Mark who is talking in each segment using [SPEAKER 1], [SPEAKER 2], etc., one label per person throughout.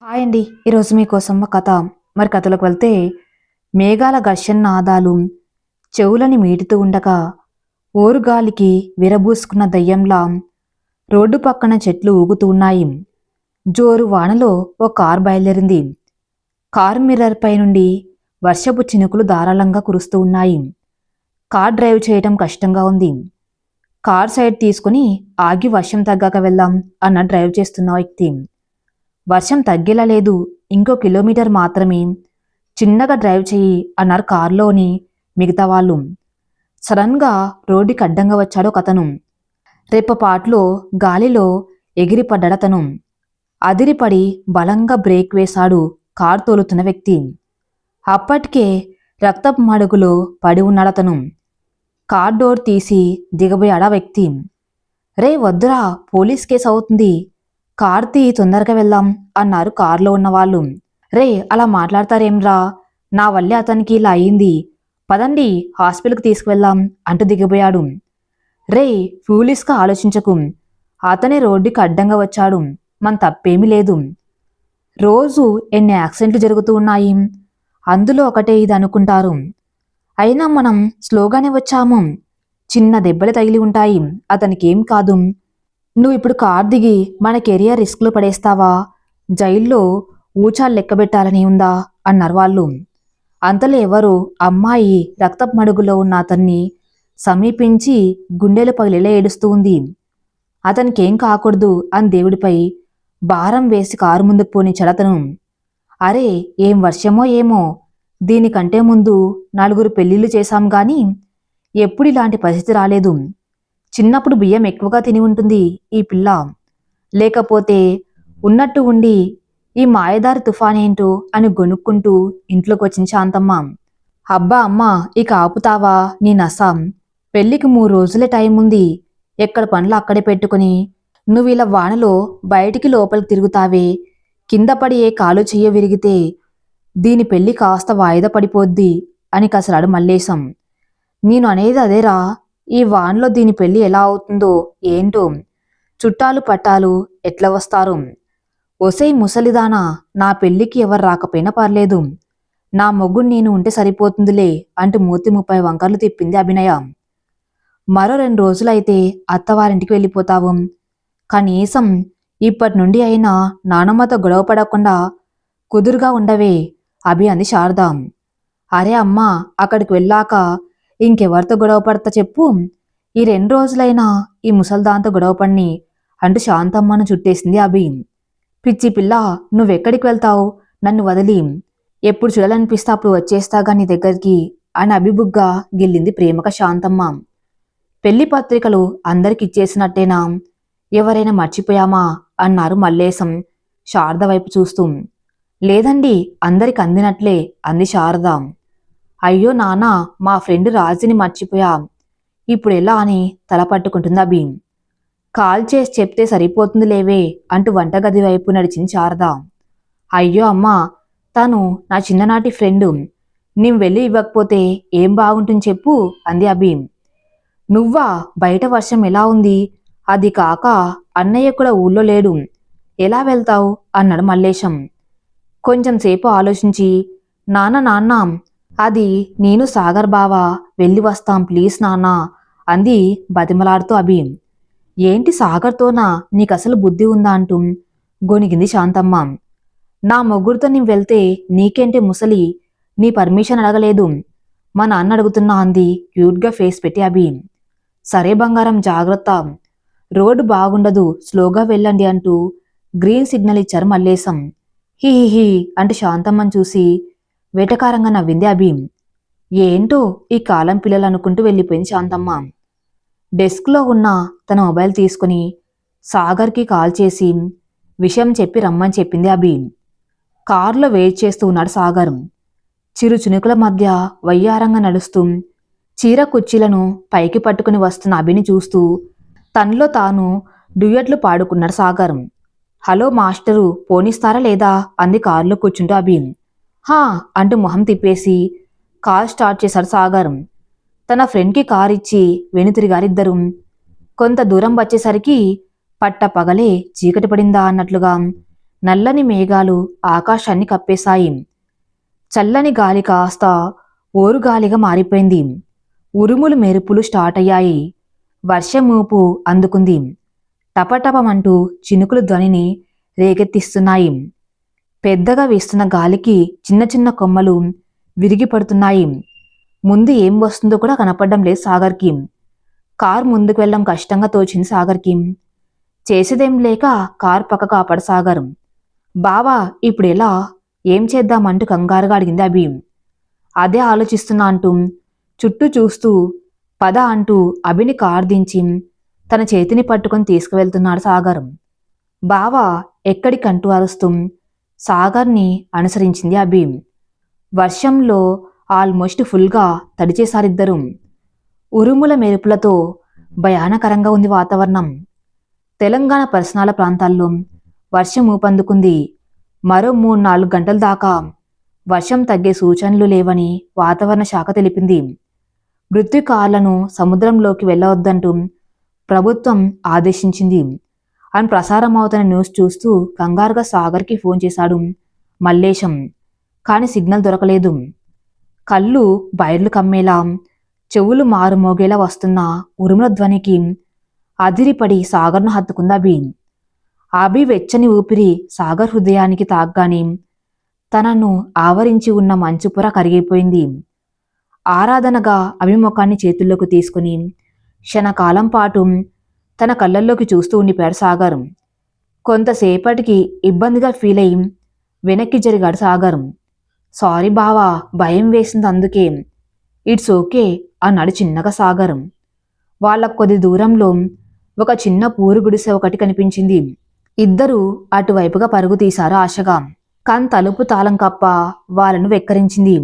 [SPEAKER 1] Hi అండి. ఈరోజు మీకోసం ఒక కథ. కథలోకి వెళ్తే మేఘాల ఘర్షణ నాదాలు చెవులని మీటుతూ ఉండగా ఓరుగాలికి విరబూసుకున్న దయ్యంలా రోడ్డు పక్కన చెట్లు ఊగుతూ ఉన్నాయి. జోరు వానలో ఓ కారు బయలుదేరింది. కారు మిర్రర్ పై నుండి వర్షపు చినుకులు ధారాళంగా కురుస్తూ ఉన్నాయి. కార్ డ్రైవ్ చేయటం కష్టంగా ఉంది. కార్ సైడ్ తీసుకుని ఆగి వర్షం తగ్గాక వెళ్దాం అన్న డ్రైవ్ చేస్తున్న వ్యక్తి. వర్షం తగ్గేలా లేదు, ఇంకో కిలోమీటర్ మాత్రమే, చిన్నగా డ్రైవ్ చెయ్యి అన్నారు కారులోని మిగతా వాళ్ళు. సడన్గా రోడ్డుకి అడ్డంగా వచ్చాడు ఒకతను. రెప్పపాట్లో గాలిలో ఎగిరిపడ్డాడతను. అదిరిపడి బలంగా బ్రేక్ వేశాడు కారు తోలుతున్న వ్యక్తి. అప్పటికే రక్తపు మడుగులో పడి ఉన్నాడతను. కార్ డోర్ తీసి దిగబోయాడా వ్యక్తి. రే వద్దురా, పోలీస్ కేసు అవుతుంది, కార్ తీ, తొందరగా వెళ్దాం అన్నారు కారులో ఉన్నవాళ్ళు. రే అలా మాట్లాడతారేమ్రా, నా వల్లే అతనికి ఇలా అయింది, పదండి హాస్పిటల్కి తీసుకువెళ్దాం అంటూ దిగిపోయాడు. రే ఫూలిస్గా ఆలోచించకు, అతనే రోడ్డుకి అడ్డంగా వచ్చాడు, మన తప్పేమీ లేదు. రోజు ఎన్ని యాక్సిడెంట్లు జరుగుతూ ఉన్నాయి, అందులో ఒకటే ఇది అనుకుంటారు. అయినా మనం స్లోగానే వచ్చాము, చిన్న దెబ్బలు తగిలి ఉంటాయి, అతనికేం కాదు. నువ్వు ఇప్పుడు కార్ దిగి మన కెరియర్ రిస్క్లో పడేస్తావా, జైల్లో ఊచాలు లెక్కబెట్టాలని ఉందా అన్నారు వాళ్ళు. అంతలో ఎవరు అమ్మాయి రక్తపు మడుగులో ఉన్న అతన్ని సమీపించి గుండెలు పగిలేలా ఏడుస్తూ ఉంది. అతనికేం కాకూడదు అని దేవుడిపై భారం వేసి కారు ముందుకు పోనిచ్చాడు అతను. అరే ఏం వర్షమో ఏమో, దీనికంటే ముందు 4 పెళ్లిళ్ళు చేశాం గాని ఎప్పుడు ఇలాంటి పరిస్థితి రాలేదు. చిన్నప్పుడు బియ్యం ఎక్కువగా తిని ఉంటుంది ఈ పిల్ల, లేకపోతే ఉన్నట్టు ఉండి ఈ మాయదారి తుఫానేంటో అని గొనుక్కుంటూ ఇంట్లోకి వచ్చింది శాంతమ్మ. అబ్బా అమ్మా, ఇక ఆపుతావా నీ నసాం, పెళ్లికి 3 రోజులే టైం ఉంది, ఎక్కడ పనులు అక్కడే పెట్టుకుని నువ్వు ఇలా వానలో బయటికి లోపలికి తిరుగుతావే, కింద పడి ఏ కాలు చెయ్య విరిగితే దీని పెళ్లి కాస్త వాయిదా పడిపోద్ది అని కసరాడు మల్లేశం. నేను అనేది అదేరా, ఈ వాన్లో దీని పెళ్లి ఎలా అవుతుందో ఏంటో, చుట్టాలు పట్టాలు ఎట్లా వస్తారు. ఒసై ముసలిదానా, నా పెళ్లికి ఎవరు రాకపోయినా పర్లేదు, నా మొగ్గుడు నేను ఉంటే సరిపోతుందిలే అంటూ 30 వంకర్లు తిప్పింది అభినయ. మరో 2 రోజులైతే అత్తవారింటికి వెళ్ళిపోతావు, కనీసం ఇప్పటి నుండి అయినా నానమ్మతో గొడవ పడకుండా కుదురుగా ఉండవే అభి అంది శారద. అరే అమ్మా, అక్కడికి వెళ్ళాక ఇంకెవరితో గొడవ పడతా చెప్పు, ఈ 2 రోజులైనా ఈ ముసల్దాంతో గొడవపడిని అంటూ శాంతమ్మను చుట్టేసింది అభి. పిచ్చి పిల్ల, నువ్వెక్కడికి వెళ్తావు, నన్ను వదిలి, ఎప్పుడు చూడాలనిపిస్తే అప్పుడు వచ్చేస్తాగా నీ దగ్గరికి అని అభిబుగ్గా గిల్లింది ప్రేమక శాంతమ్మ. పెళ్లి పత్రికలు అందరికి ఇచ్చేసినట్టేనా, ఎవరైనా మర్చిపోయామా అన్నారు మల్లేశం శారద వైపు చూస్తూ. లేదండి, అందరికి అందినట్లే అంది శారద. అయ్యో నానా, మా ఫ్రెండ్ రాజుని మర్చిపోయా, ఇప్పుడు ఎలా అని తల పట్టుకుంటుంది అభి. కాల్ చేసి చెప్తే సరిపోతుంది లేవే అంటూ వంటగది వైపు నడిచింది శారద. అయ్యో అమ్మా, తను నా చిన్ననాటి ఫ్రెండు, నీవు వెళ్ళి ఇవ్వకపోతే ఏం బాగుంటుంది చెప్పు అంది అభి. నువ్వా, బయట వర్షం ఎలా ఉంది, అది కాక అన్నయ్య కూడా ఊళ్ళో లేడు, ఎలా వెళ్తావు అన్నాడు మల్లేశం. కొంచెం సేపు ఆలోచించి, నాన్న అది నేను సాగర్ బావా వెళ్ళి వస్తాం ప్లీజ్ నాన్నా అంది బతిమలాడుతూ అభి. ఏంటి సాగర్తోనా, నీకసలు బుద్ధి ఉందా అంటూ గొనిగింది శాంతమ్మ. నా మొగ్గురితో నీవు వెళ్తే నీకేంటి ముసలి, నీ పర్మిషన్ అడగలేదు, మా నాన్న అడుగుతున్నా అంది క్యూట్గా ఫేస్ పెట్టి అభి. సరే బంగారం, జాగ్రత్త, రోడ్డు బాగుండదు, స్లోగా వెళ్ళండి అంటూ గ్రీన్ సిగ్నల్ ఇచ్చారు మల్లేశం. హిహిహి అంటూ శాంతమ్మని చూసి వేటకారంగా నవ్వింది అభి. ఏంటో ఈ కాలం పిల్లలు అనుకుంటూ వెళ్ళిపోయింది శాంతమ్మ. డెస్క్లో ఉన్న తన మొబైల్ తీసుకుని సాగర్కి కాల్ చేసి విషయం చెప్పి రమ్మని చెప్పింది అభి. కారులో వెయిట్ చేస్తూ ఉన్నాడు సాగర్. చిరు చినుకుల మధ్య వయ్యారంగా నడుస్తూ చీర కుర్చీలను పైకి పట్టుకుని వస్తున్న అభిని చూస్తూ తనలో తాను డ్యూయట్లు పాడుకున్నాడు సాగర్. హలో మాస్టరు, పోనిస్తారా లేదా అంది కారులో కూర్చుంటూ అభి. హా అంటూ మొహం తిప్పేసి కార్ స్టార్ట్ చేశాడు సాగర్. తన ఫ్రెండ్కి కార్ ఇచ్చి వెనుతిరిగారిద్దరు. కొంత దూరం వచ్చేసరికి పట్ట పగలే చీకటి పడిందా అన్నట్లుగా నల్లని మేఘాలు ఆకాశాన్ని కప్పేశాయి. చల్లని గాలి కాస్త ఓరుగాలిగా మారిపోయింది. ఉరుములు మెరుపులు స్టార్ట్ అయ్యాయి. వర్షమూపు అందుకుంది. టపటపమంటూ చినుకులు ధ్వనిని రేకెత్తిస్తున్నాయి. పెద్దగా వీస్తున్న గాలికి చిన్న చిన్న కొమ్మలు విరిగిపడుతున్నాయి. ముందు ఏం వస్తుందో కూడా కనపడడం లేదు సాగర్కి. కారు ముందుకు వెళ్ళడం కష్టంగా తోచింది సాగర్కి. చేసేదేం లేక కారు పక్కకు ఆపాడు సాగర్. బావా ఇప్పుడు ఎలా, ఏం చేద్దామంటూ కంగారుగా అడిగింది అభి. అదే ఆలోచిస్తున్నా అంటూ చుట్టూ చూస్తూ పద అంటూ అభిని కారు దించి తన చేతిని పట్టుకొని తీసుకువెళ్తున్నాడు సాగర్. బావా ఎక్కడికంటూ అరుస్తూ సాగర్ని అనుసరించింది అభి. వర్షంలో ఆల్మోస్ట్ ఫుల్గా తడిచేశారిద్దరూ. ఉరుముల మెరుపులతో భయానకరంగా ఉంది వాతావరణం. తెలంగాణ పరిసరాల ప్రాంతాల్లో వర్షం ఊపందుకుంది. మరో 3-4 గంటల దాకా వర్షం తగ్గే సూచనలు లేవని వాతావరణ శాఖ తెలిపింది. మృత్యుకారులను సముద్రంలోకి వెళ్ళవద్దంటూ ప్రభుత్వం ఆదేశించింది అని ప్రసారమవుతున్న న్యూస్ చూస్తూ కంగారుగా సాగర్కి ఫోన్ చేశాడు మల్లేశం. కానీ సిగ్నల్ దొరకలేదు. కళ్ళు బైర్లు కమ్మేలా, చెవులు మారుమోగేలా వస్తున్న ఉరుముల ధ్వనికి అదిరిపడి సాగర్ను హత్తుకుంది అభి. అభి వెచ్చని ఊపిరి సాగర్ హృదయానికి తాగ్గానే తనను ఆవరించి ఉన్న మంచు పొర కరిగిపోయింది. ఆరాధనగా అభిముఖాన్ని చేతుల్లోకి తీసుకుని క్షణకాలం పాటు తన కళ్ళల్లోకి చూస్తూ ఉండిపోయాడు సాగర్. కొంతసేపటికి ఇబ్బందిగా ఫీల్ అయి వెనక్కి జరిగాడు సాగర్. సారీ బావా, భయం వేసింది అందుకే. ఇట్స్ ఓకే అన్నాడు చిన్నగా సాగర్. వాళ్ళ కొద్ది దూరంలో ఒక చిన్న పూరు గుడిసె ఒకటి కనిపించింది. ఇద్దరూ అటువైపుగా పరుగు తీశారు ఆశగా. కాన్ తలుపు తాళం కప్ప వాళ్ళను వెక్కరించింది.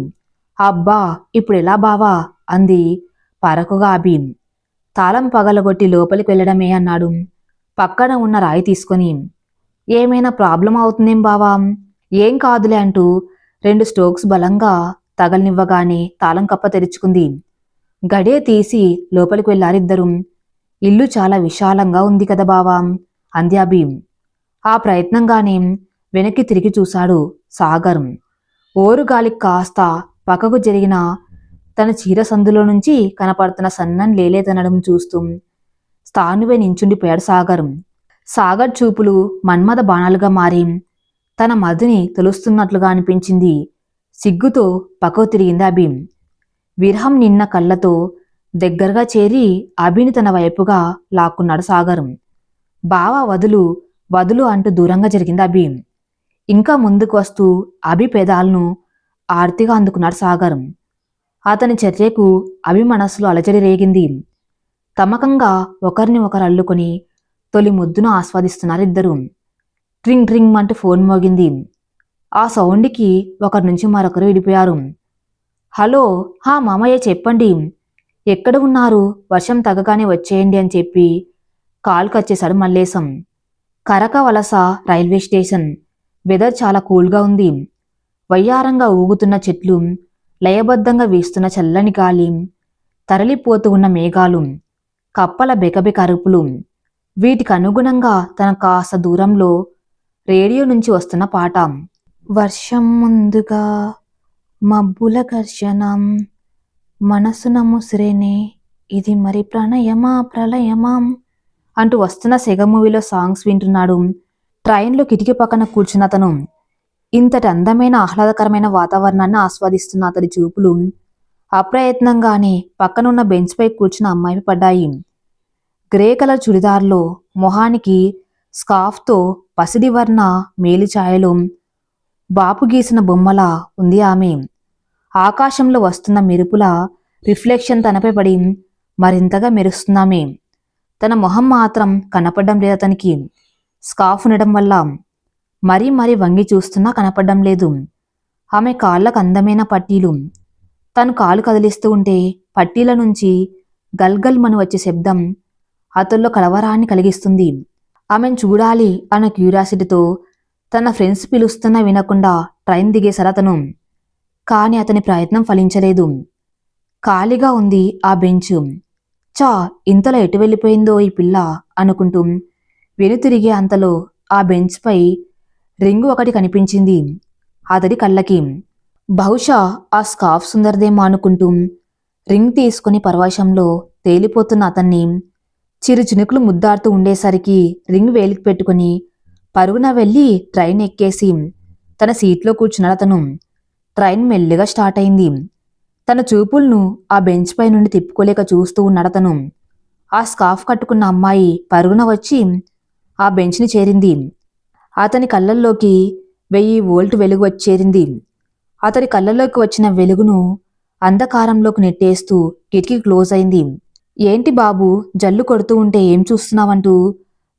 [SPEAKER 1] అబ్బా ఇప్పుడెలా బావా అంది పరకుగా అభి. తాళం పగలగొట్టి లోపలికి వెళ్ళడమే అన్నాడు పక్కన ఉన్న రాయి తీసుకొని. ఏమైనా ప్రాబ్లం అవుతుందేం బావా? ఏం కాదులే అంటూ 2 స్ట్రోక్స్ బలంగా తగలనివ్వగానే తాళం కప్ప తెరుచుకుంది. గడియ తీసి లోపలికి వెళ్ళారిద్దరూ. ఇల్లు చాలా విశాలంగా ఉంది కదా బావా అంది అభి. ఆ ప్రయత్నంగానే వెనక్కి తిరిగి చూశాడు సాగర్. ఓరుగాలికి కాస్త పక్కకు జరిగిన తన చీర సందులో నుంచి కనపడుతున్న సన్నని లేలేదనడం చూస్తూ స్థానువే నించుండిపోయాడు సాగర్. సాగర్ చూపులు మన్మథ బాణాలుగా మారి తన మదిని తొలుస్తున్నట్లుగా అనిపించింది. సిగ్గుతో పక్కకు తిరిగింది అభి. విరహం నిన్న కళ్ళతో దగ్గరగా చేరి అభిని తన వైపుగా లాక్కున్నాడు సాగర్. బావా వదులు వదులు అంటూ దూరంగా జరిగింది అభి. ఇంకా ముందుకు వస్తూ అభి పెదాలను ఆర్తిగా అందుకున్నాడు సాగర్. అతని చర్యకు అభి మనసులో అలజడి రేగింది. తమకంగా ఒకరిని ఒకరు అల్లుకొని తొలి ముద్దును ఆస్వాదిస్తున్నారిద్దరూ. ట్రింగ్ ట్రింగ్ అంటూ ఫోన్ మోగింది. ఆ సౌండ్కి ఒకరి నుంచి మరొకరు విడిపోయారు. హలో, మామయ్య చెప్పండి, ఎక్కడ ఉన్నారు? వర్షం తగ్గగానే వచ్చేయండి అని చెప్పి కాల్ కట్ చేశాడు మల్లేశం. కరక వలస రైల్వే స్టేషన్. వెదర్ చాలా కూల్గా ఉంది. వయ్యారంగా ఊగుతున్న చెట్లు, లయబద్ధంగా వీస్తున్న చల్లని గాలి, తరలిపోతూ ఉన్న మేఘాలు, కప్పల బెకబెక అరుపులు. వీటికి అనుగుణంగా తన కాస్త దూరంలో రేడియో నుంచి వస్తున్న పాట. వర్షం ముందుగా మబ్బుల ఘర్షణం, మనసున ముసిరేనే ఇది మరి ప్రణయమా ప్రళయమా అంటూ వస్తున్న సెగ మూవీలో సాంగ్స్ వింటున్నాడు ట్రైన్లో కిటికీ పక్కన కూర్చున్న అతను. ఇంతటి అందమైన ఆహ్లాదకరమైన వాతావరణాన్ని ఆస్వాదిస్తున్న అతడి చూపులు అప్రయత్నంగానే పక్కనున్న బెంచ్పై కూర్చున్న అమ్మాయిపై పడ్డాయి. గ్రే కలర్ చుడిదార్లో మొహానికి స్కార్ఫ్తో పసిడి వర్ణ మేలిఛాయలో బాపు గీసిన బొమ్మలా ఉంది ఆమె. ఆకాశంలో వస్తున్న మెరుపుల రిఫ్లెక్షన్ తనపై పడి మరింతగా మెరుస్తున్నామే. తన మొహం మాత్రం కనపడడం లేదు అతనికి. స్కార్ఫ్ ఉండడం వల్ల మరీ మరీ వంగి చూస్తున్నా కనపడడం లేదు. ఆమె కాళ్ళకు అందమైన పట్టీలు. తను కాలు కదిలిస్తూ ఉంటే పట్టీల నుంచి గల్గల్ మని వచ్చే శబ్దం అతల్లో కలవరాన్ని కలిగిస్తుంది. ఆమెను చూడాలి అన్న క్యూరియాసిటీతో తన ఫ్రెండ్స్ పిలుస్తున్నా వినకుండా ట్రైన్ దిగేశారు అతను. కానీ అతని ప్రయత్నం ఫలించలేదు. ఖాళీగా ఉంది ఆ బెంచ్. చా, ఇంతలో ఎటు వెళ్ళిపోయిందో ఈ పిల్ల అనుకుంటూ వెనుతిరిగే అంతలో ఆ బెంచ్పై రింగు ఒకటి కనిపించింది అతడి కళ్ళకి. బహుశా ఆ స్కార్ఫ్ సుందరదేమో అనుకుంటూ రింగ్ తీసుకుని పరవశంలో తేలిపోతున్న అతన్ని చిరు చినుకులు ముద్దాడుతూ ఉండేసరికి రింగ్ వేలికి పెట్టుకుని పరుగున వెళ్ళి ట్రైన్ ఎక్కేసి తన సీట్లో కూర్చున్నాడు అతను. ట్రైన్ మెల్లిగా స్టార్ట్ అయింది. తన చూపులను ఆ బెంచ్ పై నుండి తిప్పుకోలేక చూస్తూ ఉన్నాడతను. ఆ స్కార్ఫ్ కట్టుకున్న అమ్మాయి పరుగున వచ్చి ఆ బెంచ్ని చేరింది. అతని కళ్ళల్లోకి 1000 వోల్ట్ వెలుగు వచ్చేరింది. అతడి కళ్ళలోకి వచ్చిన వెలుగును అంధకారంలోకి నెట్టేస్తూ కిటికీ క్లోజ్ అయింది. ఏంటి బాబు, జల్లు కొడుతూ ఉంటే ఏం చూస్తున్నావంటూ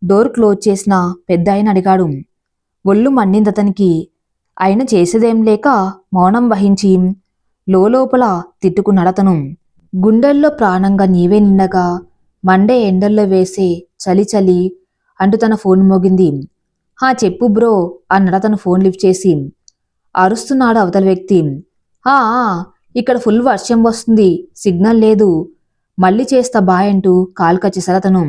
[SPEAKER 1] డోర్ క్లోజ్ చేసిన పెద్దాయన అడిగాడు. ఒళ్ళు మండిందతనికి. ఆయన చేసేదేం లేక మౌనం వహించి లోపల తిట్టుకున్నాడతను. గుండెల్లో ప్రాణంగా నీవే నిండగా మండే ఎండల్లో వేసే చలి చలి అంటూ తన ఫోన్ మోగింది. హా చెప్పు బ్రో అన్నాడతను ఫోన్ లిఫ్ట్ చేసి. అరుస్తున్నాడు అవతల వ్యక్తి. ఆ ఇక్కడ ఫుల్ వర్షం వస్తుంది, సిగ్నల్ లేదు, మళ్ళీ చేస్తా బాయ్ అంటూ కాల్ కట్ చేశాడు అతను.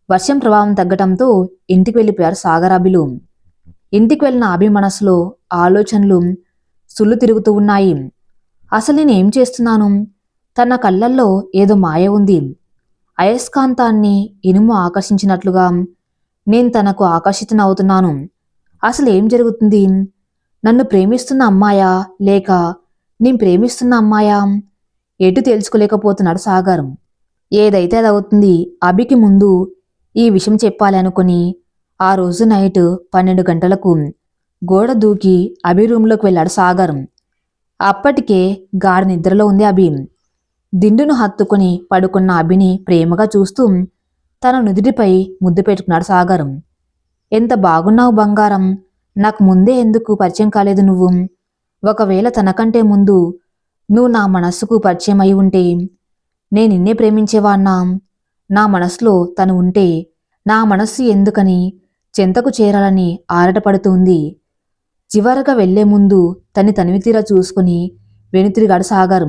[SPEAKER 1] వర్షం ప్రభావం తగ్గటంతో ఇంటికి వెళ్ళిపోయారు సాగర్ అభిలు. ఇంటికి వెళ్ళిన అభి మనసులో ఆలోచనలు సుళ్ళు తిరుగుతూ ఉన్నాయి. అసలు నేనేం చేస్తున్నాను? తన కళ్ళల్లో ఏదో మాయ ఉంది. అయస్కాంతాన్ని ఇనుము ఆకర్షించినట్లుగా నేను తనకు ఆకర్షితనవుతున్నాను. అసలు ఏం జరుగుతుంది? నన్ను ప్రేమిస్తున్న అమ్మాయా లేక నేను ప్రేమిస్తున్న అమ్మాయా? ఎటు తెలుసుకోలేకపోతున్నాడు సాగర్. ఏదైతే అది అవుతుంది. అభికి ముందు ఈ విషయం చెప్పాలి అనుకుని ఆ రోజు నైట్ 12 గంటలకు గోడ దూకి అభి రూంలోకి వెళ్ళాడు సాగర్. అప్పటికే గాఢ నిద్రలో ఉంది అభి. దిండును హత్తుకుని పడుకున్న అభిని ప్రేమగా చూస్తూ తన నుదిటిపై ముద్దు పెట్టుకున్నాడు సాగర్. ఎంత బాగున్నావు బంగారం, నాకు ముందే ఎందుకు పరిచయం కాలేదు నువ్వు? ఒకవేళ తనకంటే ముందు నువ్వు నా మనస్సుకు పరిచయం అయి ఉంటే నేను నిన్నే ప్రేమించేవాణ్ణా? నా మనసులో తను ఉంటే నా మనస్సు ఎందుకని చెంతకు చేరాలని ఆరాటపడుతుంది. చివరగా వెళ్లే ముందు తనివి తీరా చూసుకుని వెనుతిరిగాడు సాగర్.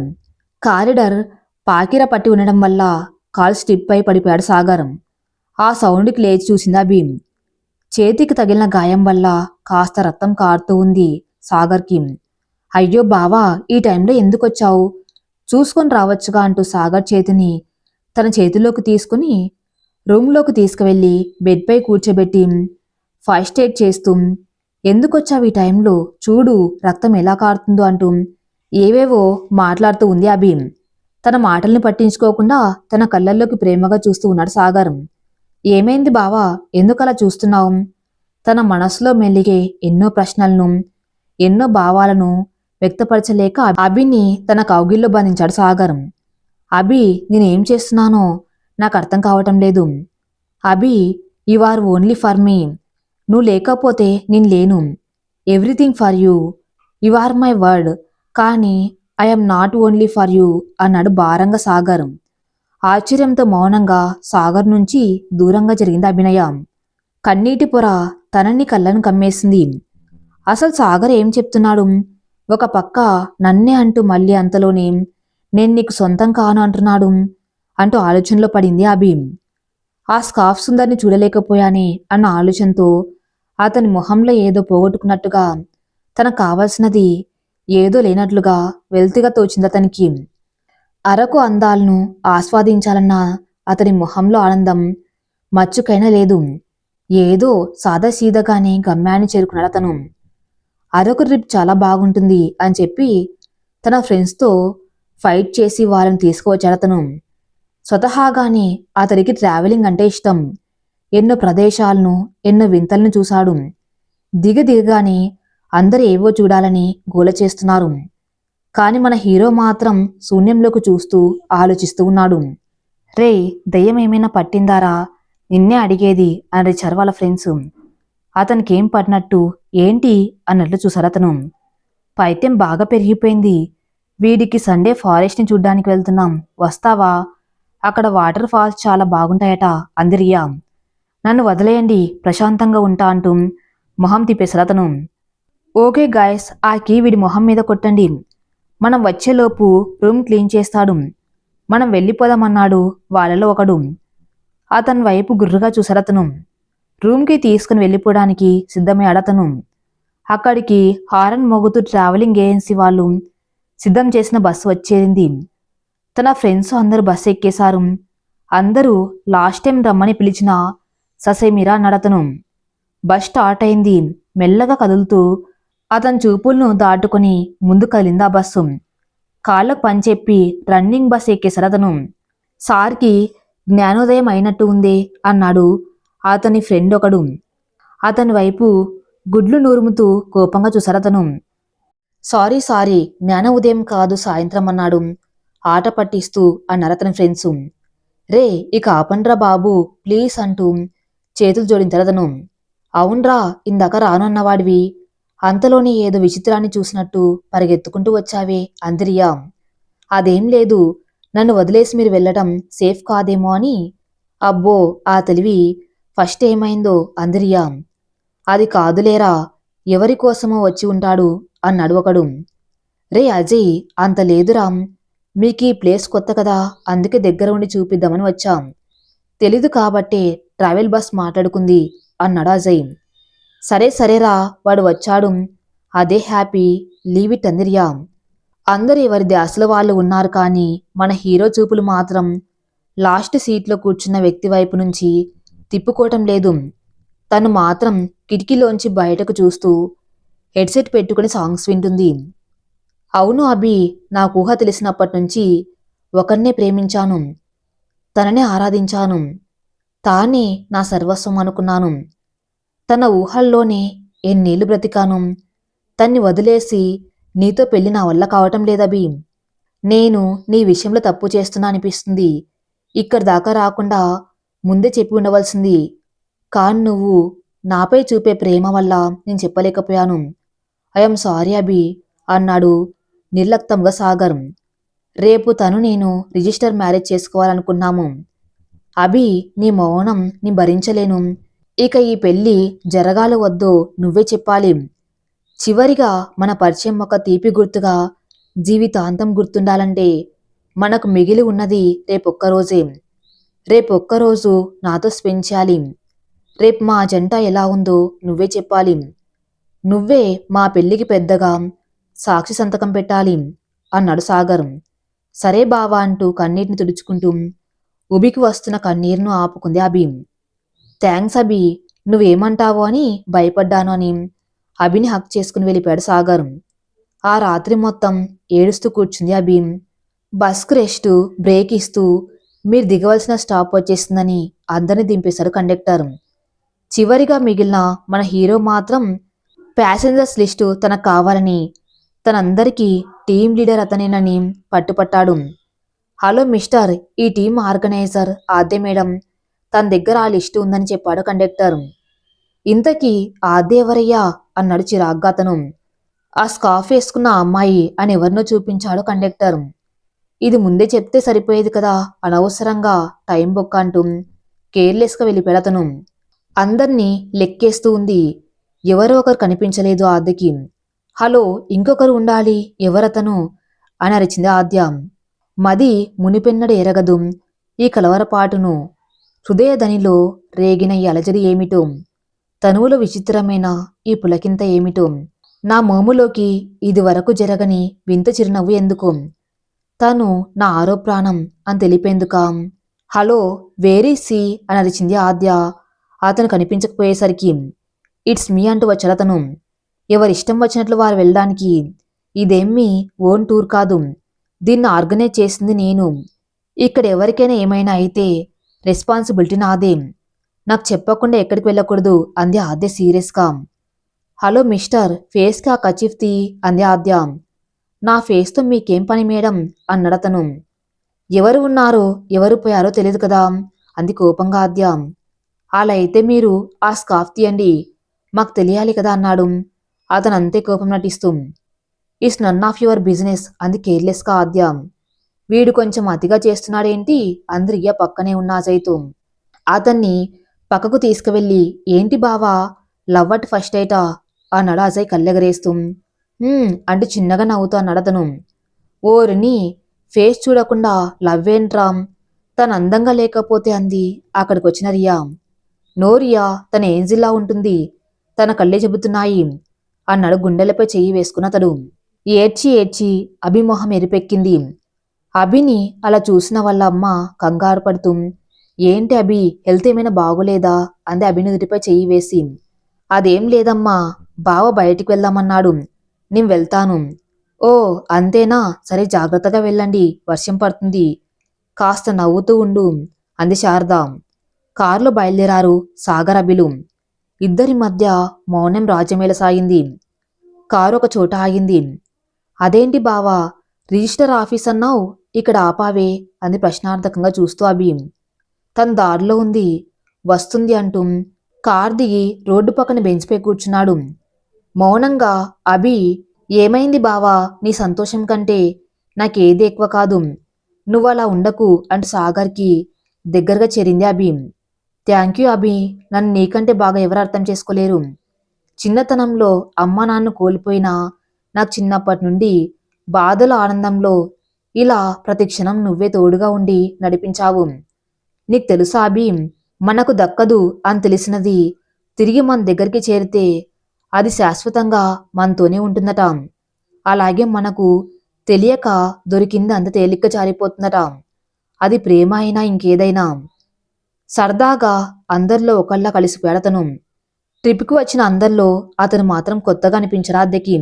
[SPEAKER 1] కారిడార్ పాకిర పట్టి ఉండడం వల్ల కాల్ స్టిప్ అయి పడిపోయాడు సాగర్. ఆ సౌండ్కి లేచి చూసింది అభి. చేతికి తగిలిన గాయం వల్ల కాస్త రక్తం కారుతూ ఉంది సాగర్కి. అయ్యో బావా, ఈ టైంలో ఎందుకొచ్చావు? చూసుకొని రావచ్చుగా అంటూ సాగర్ చేతిని తన చేతిలోకి తీసుకుని రూంలోకి తీసుకువెళ్ళి బెడ్పై కూర్చోబెట్టి ఫస్ట్ ఎయిడ్ చేస్తూ ఎందుకొచ్చావు ఈ టైంలో, చూడు రక్తం ఎలా కారుతుందో అంటూ ఏవేవో మాట్లాడుతూ ఉంది అభి. తన మాటల్ని పట్టించుకోకుండా తన కళ్ళల్లోకి ప్రేమగా చూస్తూ ఉన్నాడు సాగర్. ఏమైంది బావా, ఎందుకలా చూస్తున్నావు? తన మనసులో మెలిగే ఎన్నో ప్రశ్నలను ఎన్నో భావాలను వ్యక్తపరచలేక అభిని తన కౌగిల్లో బంధించాడు సాగర్. అభి, నేనేం చేస్తున్నానో నాకు అర్థం కావటం లేదు. Abhi, you are only for me. నువ్వు లేకపోతే నేను లేను. Everything for you. You are my word. కానీ I'm not only for you అన్నాడు భారంగా సాగర్. ఆశ్చర్యంతో మౌనంగా సాగర్ నుంచి దూరంగా జరిగింది అభినయ. కన్నీటి పొర తనని కళ్ళను కమ్మేసింది. అసలు సాగర్ ఏం చెప్తున్నాడు? ఒక పక్క నన్నే అంటూ మళ్ళీ అంతలోనే నేను నీకు సొంతం కాను అంటున్నాడు అంటూ ఆలోచనలో పడింది అభి. ఆ స్కార్ఫ్ సుందర్ని చూడలేకపోయానే అన్న ఆలోచనతో అతని మొహంలో ఏదో పోగొట్టుకున్నట్టుగా, తనకు కావలసినది ఏదో లేనట్లుగా వెల్తిగా తోచింది అతనికి. అరకు అందాలను ఆస్వాదించాలన్న అతని మొహంలో ఆనందం మచ్చుకైనా లేదు. ఏదో సాదాసీదగానే గమ్యాన్ని చేరుకున్నాడు అతను. అరకు ట్రిప్ చాలా బాగుంటుంది అని చెప్పి తన ఫ్రెండ్స్తో ఫైట్ చేసి వాళ్ళని తీసుకువచ్చాడు అతను. స్వతహాగానే అతడికి ట్రావెలింగ్ అంటే ఇష్టం. ఎన్నో ప్రదేశాలను ఎన్నో వింతలను చూశాడు. దిగగానే అందరూ ఏవో చూడాలని గోల చేస్తున్నారు. కాని మన హీరో మాత్రం శూన్యంలోకి చూస్తూ ఆలోచిస్తూ ఉన్నాడు. రే, దయ్యం ఏమైనా పట్టిందారా, నిన్నే అడిగేది అని వాళ్ళ ఫ్రెండ్స్. అతనికేం పడినట్టు ఏంటి అన్నట్లు చూశాడు అతను. పైత్యం బాగా పెరిగిపోయింది. వీడికి సండే ఫారెస్ట్ని చూడ్డానికి వెళ్తున్నాం, వస్తావా? అక్కడ వాటర్ ఫాల్స్ చాలా బాగుంటాయట అంది రియా. నన్ను వదిలేయండి, ప్రశాంతంగా ఉంటా అంటూ మొహం తిప్పేశాడు అతను. ఓకే గాయస్, ఆ కీ వీడి మొహం మీద కొట్టండి, మనం వచ్చేలోపు రూమ్ క్లీన్ చేస్తాడు, మనం వెళ్ళిపోదామన్నాడు వాళ్ళలో ఒకడు. అతని వైపు గుర్రుగా చూశాడు అతను. రూమ్కి తీసుకుని వెళ్ళిపోవడానికి సిద్ధమయ్యాడు అతను. అక్కడికి హారన్ మోగుతూ ట్రావెలింగ్ ఏజెన్సీ వాళ్ళు సిద్ధం చేసిన బస్సు వచ్చేరింది. తన ఫ్రెండ్స్ అందరూ బస్సు ఎక్కేశారు. అందరూ లాస్ట్ టైం రమ్మని పిలిచిన ససేమిరా అన్నాడతను. బస్ స్టార్ట్ అయింది. మెల్లగా కదులుతూ అతని చూపులను దాటుకొని ముందు కదిలింది ఆ బస్సు. కాళ్ళకు పని చెప్పి రన్నింగ్ బస్ ఎక్కేశాడు అతను. సార్కి జ్ఞానోదయం అయినట్టు ఉంది అన్నాడు అతని ఫ్రెండ్ ఒకడు. అతని వైపు గుడ్లు నూరుముతూ కోపంగా చూశాడు అతను. సారీ జ్ఞాన ఉదయం కాదు సాయంత్రం అన్నాడు ఆట పట్టిస్తూ అన్నారు అతని ఫ్రెండ్స్. రే ఇక ఆపండ్రా బాబు ప్లీజ్ అంటూ చేతులు జోడించాడు అతను. అవునరా ఇందాక రానన్నవాడివి, అంతలోని ఏదో విచిత్రాన్ని చూసినట్టు పరిగెత్తుకుంటూ వచ్చావే అందిరియా. అదేం లేదు, నన్ను వదిలేసి మీరు వెళ్ళటం సేఫ్ కాదేమో అని. అబ్బో ఆ తెలివి ఫస్ట్ ఏమైందో అందిరియా. అది కాదులేరా, ఎవరి కోసమో వచ్చి ఉంటాడు అన్నాడు ఒకడు. రే అజయ్ అంత లేదురా, మీకీ ప్లేస్ కొత్త కదా అందుకే దగ్గర ఉండి చూపిద్దామని వచ్చాం. తెలీదు కాబట్టే ట్రావెల్ బస్ మాట్లాడుకుంది అన్నాడు అజయ్. సరేరా వాడు వచ్చాడు, అదే హ్యాపీ, లీవ్ ఇట్ అందిరియా. అందరు ఎవరి ధ్యాసలో వాళ్ళు ఉన్నారు కానీ మన హీరో చూపులు మాత్రం లాస్ట్ సీట్లో కూర్చున్న వ్యక్తి వైపు నుంచి తిప్పుకోవటం లేదు. తను మాత్రం కిటికీలోంచి బయటకు చూస్తూ హెడ్సెట్ పెట్టుకుని సాంగ్స్ వింటుంది. అవును అభి, నాకు ఊహ తెలిసినప్పటి నుంచి ఒకరినే ప్రేమించాను, తననే ఆరాధించాను, తానే నా సర్వస్వం అనుకున్నాను. తన ఊహల్లోనే ఎన్నేళ్లు బ్రతికాను. తన్ని వదిలేసి నీతో పెళ్లి నా వల్ల కావటం లేదభి. నేను నీ విషయంలో తప్పు చేస్తున్నా అనిపిస్తుంది. ఇక్కడి దాకా రాకుండా ముందే చెప్పి ఉండవలసింది. కాని నువ్వు నాపై చూపే ప్రేమ వల్ల నేను చెప్పలేకపోయాను. ఐఎమ్ సారీ అభి అన్నాడు నిర్లక్తంగా సాగర్. రేపు తను నేను రిజిస్టర్ మ్యారేజ్ చేసుకోవాలనుకున్నాము. అభి నీ మౌనం నీ భరించలేను. ఇక ఈ పెళ్లి జరగాలో వద్దో నువ్వే చెప్పాలి. చివరిగా మన పరిచయం ఒక తీపి గుర్తుగా జీవితాంతం గుర్తుండాలంటే మనకు మిగిలి ఉన్నది రేపొక్కరోజే. రేపొక్కరోజు నాతో స్పెండ్ చేయాలి. రేపు మా జంట ఎలా ఉందో నువ్వే చెప్పాలి. నువ్వే మా పెళ్లికి పెద్దగా సాక్షి సంతకం పెట్టాలి అన్నాడు సాగర్. సరే బావా అంటూ కన్నీటిని తుడుచుకుంటూ ఉబికి వస్తున్న కన్నీరును ఆపుకుంది అభి. థ్యాంక్స్ అభి, నువ్వేమంటావో అని భయపడ్డాను అని అభిని హక్ చేసుకుని వెళ్ళిపోయాడు సాగర్. ఆ రాత్రి మొత్తం ఏడుస్తూ కూర్చుంది అభి. బస్కు రెస్ట్ బ్రేక్ ఇస్తూ మీరు దిగవలసిన స్టాప్ వచ్చేస్తుందని అందరినీ దింపేశారు కండక్టర్. చివరిగా మిగిలిన మన హీరో మాత్రం ప్యాసింజర్స్ లిస్టు తనకు కావాలని, తనందరికీ టీం లీడర్ అతనేనని పట్టుపట్టాడు. హలో మిస్టర్, ఈ టీం ఆర్గనైజర్ ఆద్య మేడం, తన దగ్గర ఆ లిస్టు ఉందని చెప్పాడు కండక్టర్. ఇంతకీ ఆద్య ఎవరయ్యా అన్నాడు చిరాగ్గా అతను. ఆ స్కార్ఫ్ వేసుకున్న అమ్మాయి అని ఎవరినో చూపించాడు కండక్టర్. ఇది ముందే చెప్తే సరిపోయేది కదా, అనవసరంగా టైం బొక్క అంటూ కేర్లెస్గా వెళ్ళిపోయాడు అతను. అందర్నీ లెక్కేస్తూ ఉంది. ఎవరో ఒకరు కనిపించలేదు ఆద్యకి. హలో ఇంకొకరు ఉండాలి, ఎవరతను అని అరిచింది ఆద్య. మది మునిపెన్నడు ఎరగదు ఈ కలవరపాటును. హృదయధనిలో రేగిన ఈ అలజడి ఏమిటో, తనువులో విచిత్రమైన ఈ పులకింత ఏమిటో, నా మోములోకి ఇదివరకు జరగని వింత చిరునవ్వు ఎందుకు, తను నా ఆరో ప్రాణం అని తెలిపేందుకా. హలో వేరీ సి అని అరిచింది ఆద్య అతను కనిపించకపోయేసరికి. ఇట్స్ మీ అంటూ వచ్చాడతను. ఎవరిష్టం వచ్చినట్లు వారు వెళ్ళడానికి. ఇదేమీ ఓన్ టూర్ కాదు, దీన్ని ఆర్గనైజ్ చేసింది నేను. ఇక్కడ ఎవరికైనా ఏమైనా అయితే రెస్పాన్సిబిలిటీ నాదే. నాకు చెప్పకుండా ఎక్కడికి వెళ్ళకూడదు అంది ఆద్య సీరియస్గా. హలో మిస్టర్, ఫేస్కి ఆ కచీఫ్ తీ అంది ఆద్య. నా ఫేస్తో మీకేం పని మేడం అన్నాడతను. ఎవరు ఉన్నారో ఎవరు పోయారో తెలియదు కదా అంది కోపంగా ఆద్య. అలా అయితే మీరు ఆ స్కార్ఫ్ తీయండి, మాకు తెలియాలి కదా అన్నాడు అతను అంతే కోపం నటిస్తూ. It's none of your business అంది కేర్లెస్గా ఆద్య. వీడు కొంచెం అతిగా చేస్తున్నాడేంటి అంద్రియ పక్కనే ఉన్న అజయ్తో. అతన్ని పక్కకు తీసుకువెళ్ళి ఏంటి బావా లవ్ అట్ ఫస్ట్ డేటా అన్నాడు అజయ్ కళ్ళెగరేస్తూ. అంటూ చిన్నగా నవ్వుతూ అన్నాడు అతను. ఓరిని ఫేస్ చూడకుండా లవ్ ఏంట్రా, తను అందంగా లేకపోతే అంది అక్కడికి వచ్చిన రియా. నోరియా తన ఏంజిల్లా ఉంటుంది, తన కళ్ళే చెబుతున్నాయి అన్నాడు గుండెలపై చెయ్యి వేసుకున్న అతడు. ఏడ్చి ఏడ్చి అభి మొహం ఎరిపెక్కింది. అభిని అలా చూసిన వాళ్ళ అమ్మ కంగారు పడుతూ, ఏంటి అభి, హెల్త్ ఏమైనా బాగోలేదా అంది అభి నుదుటిపై చెయ్యి వేసి. అదేం లేదమ్మా, బావ బయటికి వెళ్దామన్నాడు, నేను వెళ్తాను. ఓ అంతేనా, సరే జాగ్రత్తగా వెళ్ళండి, వర్షం పడుతుంది, కాస్త నవ్వుతూ ఉండు అంది శారద. కారులో బయలుదేరారు సాగర్ అభిలు. ఇద్దరి మధ్య మౌనం రాజ్యమేలసాగింది. కారు ఒక చోట ఆగింది. అదేంటి బావా, రిజిస్టర్ ఆఫీస్ అన్నావు, ఇక్కడ ఆపావే అంది ప్రశ్నార్థకంగా చూస్తూ అభి. తన దారిలో ఉంది, వస్తుంది అంటూ కార్ దిగి రోడ్డు పక్కన బెంచ్పై కూర్చున్నాడు. మౌనంగా అభి, ఏమైంది బావా, నీ సంతోషం కంటే నాకేది ఎక్కువ కాదు, నువ్వలా ఉండకు అంటూ సాగర్కి దగ్గరగా చేరింది అభి. థ్యాంక్ యూ అభి, నన్ను నీకంటే బాగా ఎవరు అర్థం చేసుకోలేరు. చిన్నతనంలో అమ్మ నాన్న కోల్పోయినా నాకు చిన్నప్పటి నుండి బాధల ఆనందంలో ఇలా ప్రతి క్షణం నువ్వే తోడుగా ఉండి నడిపించావు. నీకు తెలుసా అభి, మనకు దక్కదు అని తెలిసినది తిరిగి మన దగ్గరికి చేరితే అది శాశ్వతంగా మనతోనే ఉంటుందట. అలాగే మనకు తెలియక దొరికింది అంత తేలిగ్గా జారిపోతుందట. అది ప్రేమ అయినా ఇంకేదైనా. సరదాగా అందరిలో ఒకళ్ళ కలిసిపోయాడు అతను. ట్రిప్కి వచ్చిన అందరిలో అతను మాత్రం కొత్తగా అనిపించరా అద్దెకి.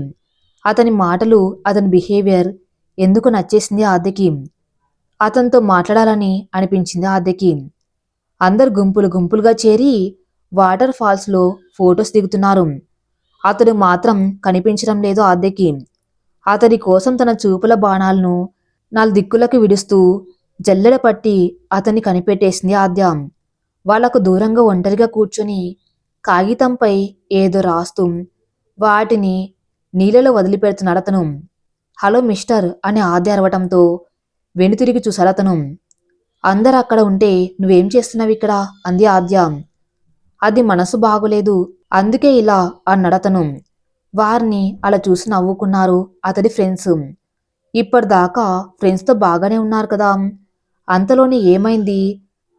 [SPEAKER 1] అతని మాటలు, అతని బిహేవియర్ ఎందుకు నచ్చేసింది ఆ అద్దెకి. అతనితో మాట్లాడాలని అనిపించింది ఆ అద్దెకి. అందరు గుంపులు గుంపులుగా చేరి వాటర్ ఫాల్స్లో ఫొటోస్ దిగుతున్నారు. అతడు మాత్రం కనిపించడం లేదు ఆ అద్దెకి. అతడి కోసం తన చూపుల బాణాలను నాలుగు దిక్కులకు విడుస్తూ జల్లెడ పట్టి అతన్ని కనిపెట్టేసింది ఆద్య. వాళ్లకు దూరంగా ఒంటరిగా కూర్చొని కాగితంపై ఏదో రాస్తూ వాటిని నీళ్ళలో వదిలిపెడుతున్నాడు అతను. హలో మిస్టర్ అని ఆద్య అరవటంతో వెనుతిరిగి చూశాడు అతను. అందరు అక్కడ ఉంటే నువ్వేం చేస్తున్నావు ఇక్కడ అంది ఆద్య. అది మనసు బాగోలేదు, అందుకే ఇలా అన్నాడతను. వారిని అలా చూసి నవ్వుకున్నారు అతడి ఫ్రెండ్స్. ఇప్పటిదాకా ఫ్రెండ్స్తో బాగానే ఉన్నారు కదా, అంతలోనే ఏమైంది,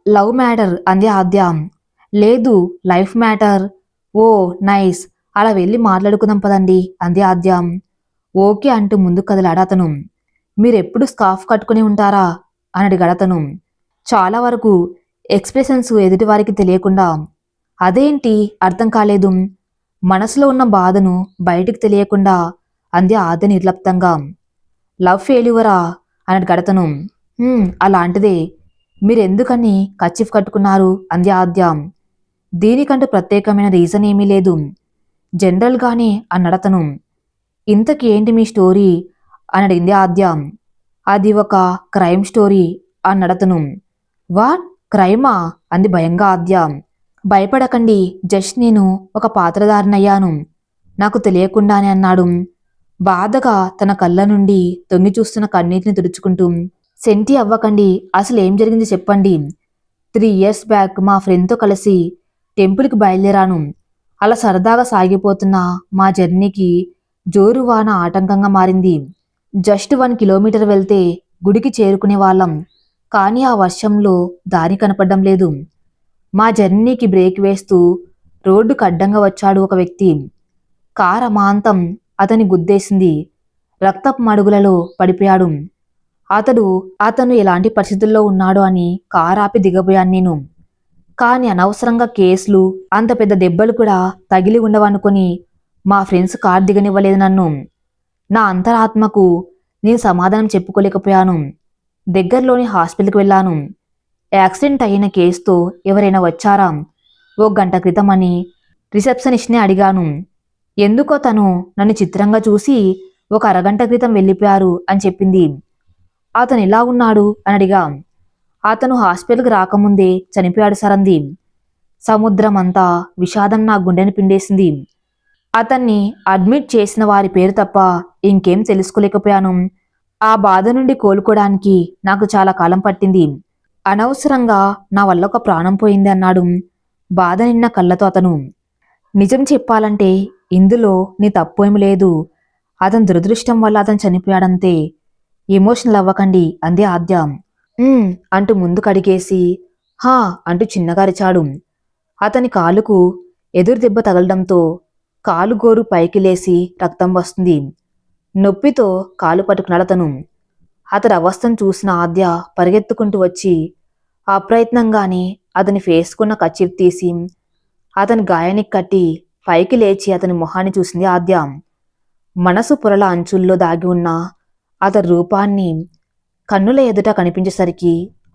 [SPEAKER 1] లవ్ మ్యాటర్ అంది ఆద్య. లేదు, లైఫ్ మ్యాటర్. ఓ నైస్, అలా వెళ్ళి మాట్లాడుకుందాం పదండి అంది ఆద్య. ఓకే అంటూ ముందు కదిలాడు అతను. మీరెప్పుడు స్కార్ఫ్ కట్టుకుని ఉంటారా అని అడిగాడు అతను. చాలా వరకు ఎక్స్ప్రెషన్స్ ఎదుటివారికి తెలియకుండా. అదేంటి అర్థం కాలేదు. మనసులో ఉన్న బాధను బయటికి తెలియకుండా అంది ఆద్య నిర్లప్తంగా. లవ్ ఫెయిల్యూరా అని అడిగాడు అతను. అలాంటిదే, మీరెందుకని కచ్చిఫ్ కట్టుకున్నారు అంది ఆద్య. దీనికంటూ ప్రత్యేకమైన రీజన్ ఏమీ లేదు, జనరల్గానే అన్నాడతను. ఇంతకీ ఏంటి మీ స్టోరీ అని అడిగింది ఆద్య. అది ఒక క్రైమ్ స్టోరీ అన్నాడతను. వాట్, క్రైమా అంది భయంగా ఆద్య. భయపడకండి, జస్ట్ నేను ఒక పాత్రధారినయ్యాను, నాకు తెలియకుండానే అన్నాడు బాధగా తన కళ్ళ నుండి తొంగి చూస్తున్న కన్నీటిని తుడుచుకుంటూ. సెంటి అవ్వకండి, అసలు ఏం జరిగింది చెప్పండి. 3 years బ్యాక్ మా ఫ్రెండ్తో కలిసి టెంపుల్కి బయలుదేరాను. అలా సరదాగా సాగిపోతున్న మా జర్నీకి జోరువాన ఆటంకంగా మారింది. జస్ట్ 1 kilometer వెళ్తే గుడికి చేరుకునే వాళ్ళం, కానీ ఆ వర్షంలో దారి కనపడడం లేదు. మా జర్నీకి బ్రేక్ వేస్తూ రోడ్డుకు అడ్డంగా వచ్చాడు ఒక వ్యక్తి. కారు అమాంతం అతని గుద్దేసింది. రక్తపు మడుగులలో పడిపోయాడు. అతను ఎలాంటి పరిస్థితుల్లో ఉన్నాడో అని కారు ఆపి దిగబోయాను నేను. కానీ అనవసరంగా కేసులు, అంత పెద్ద దెబ్బలు కూడా తగిలి ఉండవనుకొని మా ఫ్రెండ్స్ కారు దిగనివ్వలేదు నన్ను. నా అంతరాత్మకు నేను సమాధానం చెప్పుకోలేకపోయాను. దగ్గరలోని హాస్పిటల్కి వెళ్ళాను. యాక్సిడెంట్ అయిన కేసుతో ఎవరైనా వచ్చారా 1 గంట క్రితం అని రిసెప్షనిస్ట్ని అడిగాను. ఎందుకో తను నన్ను చిత్రంగా చూసి 1 అరగంట క్రితం వెళ్ళిపోయారు అని చెప్పింది. అతను ఎలా ఉన్నాడు అని అడిగా. అతను హాస్పిటల్కి రాకముందే చనిపోయాడు సార్ అంది. సముద్రం అంతా విషాదం నా గుండెని పిండేసింది. అతన్ని అడ్మిట్ చేసిన వారి పేరు తప్ప ఇంకేం తెలుసుకోలేకపోయాను. ఆ బాధ నుండి కోలుకోవడానికి నాకు చాలా కాలం పట్టింది. అనవసరంగా నా వల్ల ఒక ప్రాణం పోయింది అన్నాడు బాధ నిన్న కళ్ళతో అతను. నిజం చెప్పాలంటే ఇందులో నీ తప్పు ఏమి లేదు, అతని దురదృష్టం వల్ల అతను చనిపోయాడంతే. ఎమోషనల్ అవ్వకండి అంది ఆద్య. అంటూ ముందుకు అడిగేసి హా అంటూ చిన్నగా అరిచాడు. అతని కాలుకు ఎదురు దెబ్బ తగలడంతో కాలు గోరు పైకి లేసి రక్తం వస్తుంది. నొప్పితో కాలు పట్టుకున్నాడు అతను. అతడి అవస్థను చూసిన ఆద్య పరిగెత్తుకుంటూ వచ్చి అప్రయత్నంగానే అతని ఫేసుకున్న కర్చీఫ్ తీసి అతని గాయానికి కట్టి పైకి లేచి అతని మొహాన్ని చూసింది ఆద్య. మనసు పొరల అంచుల్లో దాగి ఉన్న అతడి రూపాన్ని కన్నుల ఎదుట కనిపించేసరికి